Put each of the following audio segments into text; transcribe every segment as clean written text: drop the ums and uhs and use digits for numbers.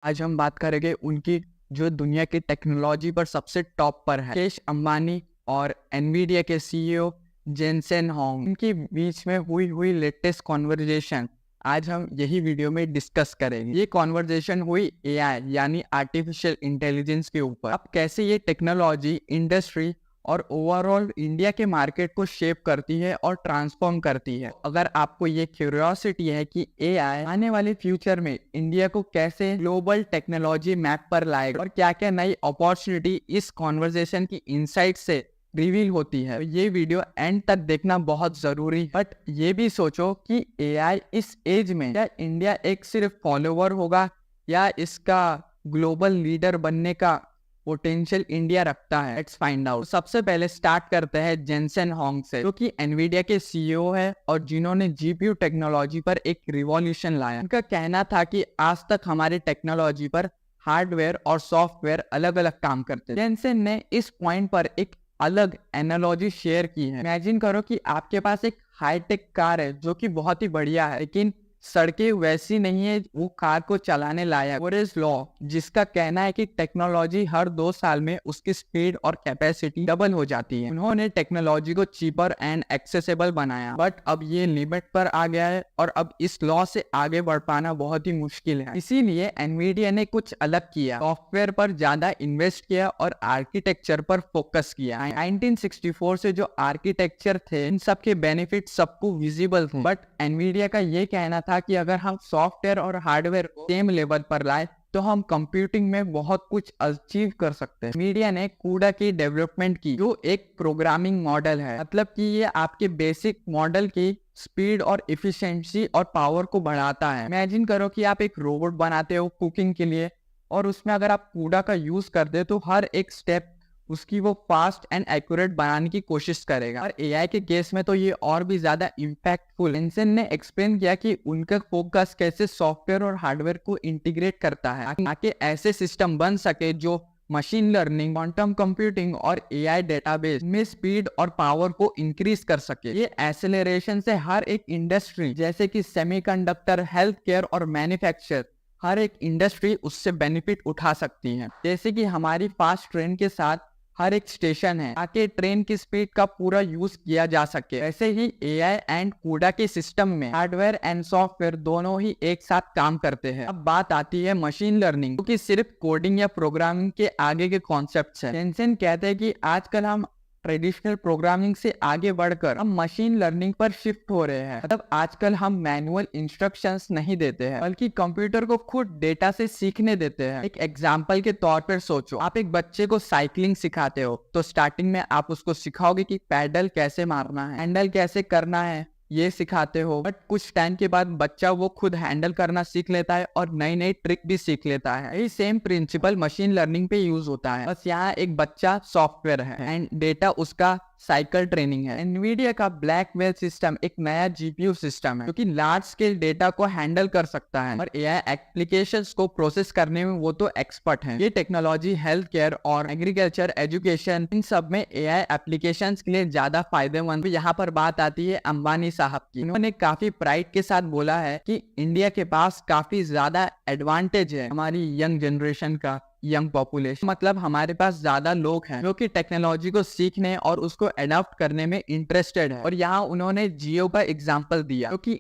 आज हम बात करेंगे उनकी जो दुनिया की टेक्नोलॉजी पर सबसे टॉप पर है, मुकेश अंबानी और एनवीडिया के सीईओ जेनसेन होंग। इनके बीच में हुई लेटेस्ट कॉन्वर्जेशन आज हम यही वीडियो में डिस्कस करेंगे। ये कॉन्वर्जेशन हुई एआई यानी आर्टिफिशियल इंटेलिजेंस के ऊपर। अब कैसे ये टेक्नोलॉजी इंडस्ट्री और ओवरऑल इंडिया के मार्केट को शेप करती है और ट्रांसफॉर्म करती है। अगर आपको ये क्यूरियोसिटी है कि एआई आने वाले फ्यूचर में इंडिया को कैसे ग्लोबल टेक्नोलॉजी मैप पर लाएगा और क्या क्या नई अपॉर्चुनिटी इस कॉन्वर्जेशन की इनसाइट से रिवील होती है, तो ये वीडियो एंड तक देखना बहुत जरूरी। बट ये भी सोचो कि एआई इस एज में क्या इंडिया एक सिर्फ फॉलोवर होगा या इसका ग्लोबल लीडर बनने का पोटेंशियल इंडिया रखता है। Let's find out. सबसे पहले स्टार्ट करते हैं जेनसेन होंग से, जो कि एनवीडिया के सीईओ है और जिन्होंने जीपीयू टेक्नोलॉजी पर एक रिवॉल्यूशन लाया। उनका कहना था कि आज तक हमारे टेक्नोलॉजी पर हार्डवेयर और सॉफ्टवेयर अलग अलग काम करते थे। जेनसेन ने इस पॉइंट पर एक अलग एनालॉजी शेयर की है। इमेजिन करो कि आपके पास एक हाईटेक कार है जो कि बहुत ही बढ़िया है, लेकिन सड़कें वैसी नहीं है वो कार को चलाने लायक। मूर्स लॉ, जिसका कहना है कि टेक्नोलॉजी हर 2 साल में उसकी स्पीड और कैपेसिटी डबल हो जाती है। उन्होंने टेक्नोलॉजी को चीपर एंड एक्सेसिबल बनाया, बट अब ये लिमिट पर आ गया है और अब इस लॉ से आगे बढ़ पाना बहुत ही मुश्किल है। इसीलिए एनवीडिया ने कुछ अलग किया, सॉफ्टवेयर पर ज्यादा इन्वेस्ट किया और आर्किटेक्चर पर फोकस किया। 1964 से जो आर्किटेक्चर थे इन सब के बेनिफिट सबको विजिबल थे, बट एनवीडिया का ये कहना था कि अगर हम सॉफ्टवेयर और हार्डवेयर को सेम लेवल पर लाए तो हम कंप्यूटिंग में बहुत कुछ अचीव कर सकते हैं। मीडिया ने कूडा की डेवलपमेंट की, जो एक प्रोग्रामिंग मॉडल है, मतलब कि ये आपके बेसिक मॉडल की स्पीड और इफिशिएंसी और पावर को बढ़ाता है। इमेजिन करो कि आप एक रोबोट बनाते हो कुकिंग के लिए और उसमें अगर आप कूडा का यूज करते हो तो हर एक स्टेप उसकी वो फास्ट एंड एक्यूरेट बनाने की कोशिश करेगा। और एआई के केस में तो ये और भी ज्यादा इम्पैक्टफुल। जेनसेन ने एक्सप्लेन किया कि उनका फोकस कैसे सॉफ्टवेयर और हार्डवेयर को इंटीग्रेट करता है ताकि ऐसे सिस्टम बन सके जो मशीन लर्निंग, क्वांटम कंप्यूटिंग और एआई डेटाबेस में स्पीड और पावर को इंक्रीज कर सके। ये एक्सेलरेशन से हर एक इंडस्ट्री जैसे कि सेमीकंडक्टर, हेल्थ केयर और मैन्युफैक्चर, हर एक इंडस्ट्री उससे बेनिफिट उठा सकती है। जैसे कि हमारी फास्ट ट्रेन के साथ हर एक स्टेशन है ताकि ट्रेन की स्पीड का पूरा यूज किया जा सके। ऐसे ही एआई एंड कूडा के सिस्टम में हार्डवेयर एंड सॉफ्टवेयर दोनों ही एक साथ काम करते हैं। अब बात आती है मशीन लर्निंग, क्योंकि सिर्फ कोडिंग या प्रोग्रामिंग के आगे के कॉन्सेप्ट्स हैं। जेनसेन कहते हैं कि आजकल हम ट्रेडिशनल प्रोग्रामिंग से आगे बढ़कर हम मशीन लर्निंग पर शिफ्ट हो रहे हैं। मतलब आजकल हम मैनुअल इंस्ट्रक्शंस नहीं देते हैं, बल्कि कंप्यूटर को खुद डेटा से सीखने देते हैं। एक एग्जांपल के तौर पर सोचो, आप एक बच्चे को साइकिलिंग सिखाते हो तो स्टार्टिंग में आप उसको सिखाओगे कि पैडल कैसे मारना है, हैंडल कैसे करना है, ये सिखाते हो। बट कुछ टाइम के बाद बच्चा वो खुद हैंडल करना सीख लेता है और नई नई ट्रिक भी सीख लेता है। यही सेम प्रिंसिपल मशीन लर्निंग पे यूज होता है, बस यहाँ एक बच्चा सॉफ्टवेयर है एंड डेटा उसका साइकिल ट्रेनिंग है। एनवीडिया का ब्लैकवेल सिस्टम एक नया जीपीयू सिस्टम है जो कि लार्ज स्केल डेटा को हैंडल कर सकता है और एआई एप्लीकेशंस को प्रोसेस करने में वो तो एक्सपर्ट है। ये टेक्नोलॉजी हेल्थ केयर और एग्रीकल्चर, एजुकेशन, इन सब में एआई एप्लीकेशंस के लिए ज्यादा फायदेमंद। यहाँ पर बात आती है अंबानी साहब की। उन्होंने काफी प्राइड के साथ बोला है कि इंडिया के पास काफी ज्यादा एडवांटेज है हमारी यंग जनरेशन का, यंग पॉपुलेशन, मतलब हमारे पास ज्यादा लोग हैं जो कि टेक्नोलॉजी को सीखने और उसको एडॉप्ट करने में इंटरेस्टेड है। और यहाँ उन्होंने जियो का एग्जांपल दिया, क्योंकि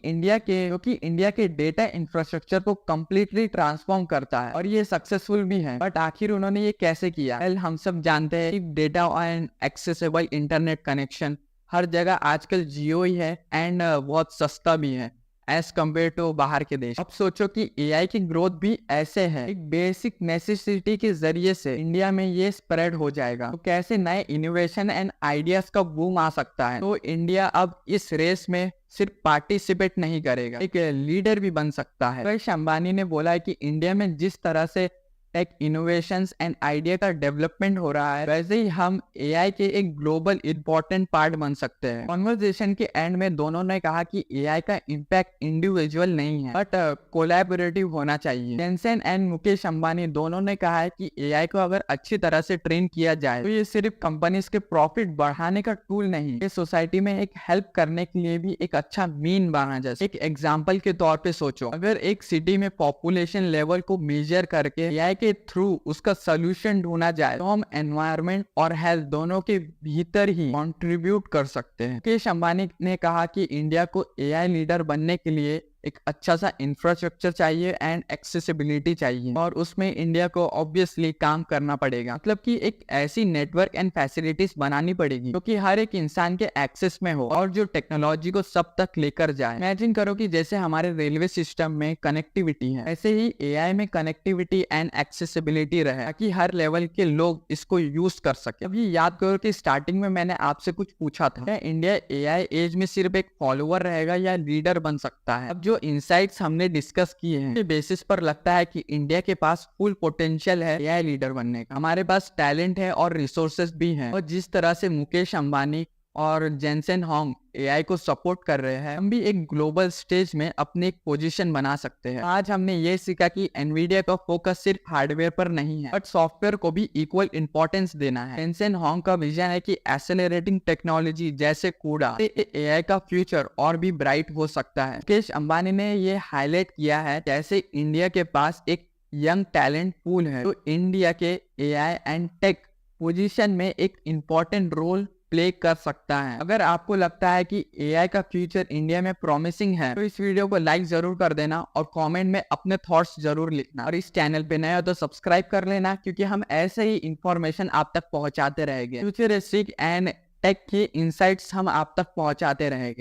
इंडिया के डेटा इंफ्रास्ट्रक्चर को कंप्लीटली ट्रांसफॉर्म करता है और ये सक्सेसफुल भी है। बट आखिर उन्होंने ये कैसे किया? हम सब जानते हैं कि data and accessible internet connection हर जगह आजकल जियो ही है एंड बहुत सस्ता भी है एज कम्पेयर टू बाहर के देश। अब सोचो कि एआई की ग्रोथ भी ऐसे है, एक बेसिक नेसेसिटी के जरिए से इंडिया में ये स्प्रेड हो जाएगा, तो कैसे नए इनोवेशन एंड आइडियाज का बूम आ सकता है। तो इंडिया अब इस रेस में सिर्फ पार्टिसिपेट नहीं करेगा, एक लीडर भी बन सकता है। मुकेश अंबानी ने बोला है कि इंडिया में जिस तरह से टेक इनोवेशंस एंड आइडिया का डेवलपमेंट हो रहा है, वैसे ही हम एआई के एक ग्लोबल इंपॉर्टेंट पार्ट बन सकते हैं। कॉन्वर्सेशन के एंड में दोनों ने कहा कि एआई का इम्पैक्ट इंडिविजुअल नहीं है बट कोलैबोरेटिव होना चाहिए। जेनसेन एंड मुकेश अंबानी दोनों ने कहा है कि एआई को अगर अच्छी तरह से ट्रेन किया जाए तो ये सिर्फ कंपनीज के प्रॉफिट बढ़ाने का टूल नहीं, ये सोसाइटी में एक हेल्प करने के लिए भी एक अच्छा मीन बना जा सकता है। एक एग्जांपल के तौर पे सोचो, अगर एक सिटी में पॉपुलेशन लेवल को मेजर करके एआई के थ्रू उसका सोल्यूशन ढूंढा जाए तो हम एनवायरनमेंट और हेल्थ दोनों के भीतर ही कंट्रीब्यूट कर सकते हैं। मुकेश अंबानी ने कहा कि इंडिया को एआई लीडर बनने के लिए एक अच्छा सा इंफ्रास्ट्रक्चर चाहिए एंड एक्सेसिबिलिटी चाहिए, और उसमें इंडिया को ऑब्वियसली काम करना पड़ेगा। मतलब कि एक ऐसी नेटवर्क एंड फैसिलिटीज बनानी पड़ेगी जो कि हर एक इंसान के एक्सेस में हो और जो टेक्नोलॉजी को सब तक लेकर जाए। इमेजिन करो कि जैसे हमारे रेलवे सिस्टम में कनेक्टिविटी है, ऐसे ही एआई में कनेक्टिविटी एंड एक्सेसिबिलिटी रहे ताकि हर लेवल के लोग इसको यूज कर सके। अभी याद करो कि स्टार्टिंग में मैंने आपसे कुछ पूछा था, क्या इंडिया एआई एज में सिर्फ एक फॉलोअर रहेगा या लीडर बन सकता है? अब जो इनसाइट्स हमने डिस्कस किए हैं उसके बेसिस पर लगता है कि इंडिया के पास फुल पोटेंशियल है एआई लीडर बनने का। हमारे पास टैलेंट है और रिसोर्सेज भी हैं, और जिस तरह से मुकेश अंबानी और जेनसेन होंग एआई को सपोर्ट कर रहे हैं, हम भी एक ग्लोबल स्टेज में अपनी एक पोजीशन बना सकते हैं। आज हमने ये सीखा कि एनवीडिया का फोकस सिर्फ हार्डवेयर पर नहीं है बट सॉफ्टवेयर को भी इक्वल इंपॉर्टेंस देना है। जेनसेन होंग का विजन है कि एक्सेलरेटिंग टेक्नोलॉजी जैसे कूड़ा से एआई का फ्यूचर और भी ब्राइट हो सकता है। मुकेश अंबानी ने ये हाईलाइट किया है जैसे इंडिया के पास एक यंग टैलेंट पूल है तो इंडिया के एआई एंड टेक पोजीशन में एक इम्पॉर्टेंट रोल प्ले कर सकता है। अगर आपको लगता है कि एआई का फ्यूचर इंडिया में प्रॉमिसिंग है तो इस वीडियो को लाइक जरूर कर देना और कमेंट में अपने थॉट्स जरूर लिखना, और इस चैनल पे नए हो तो सब्सक्राइब कर लेना क्योंकि हम ऐसे ही इंफॉर्मेशन आप तक पहुंचाते रहेंगे। फ्यूचरिस्टिक एंड टेक की इनसाइट्स हम आप तक पहुंचाते रहेंगे।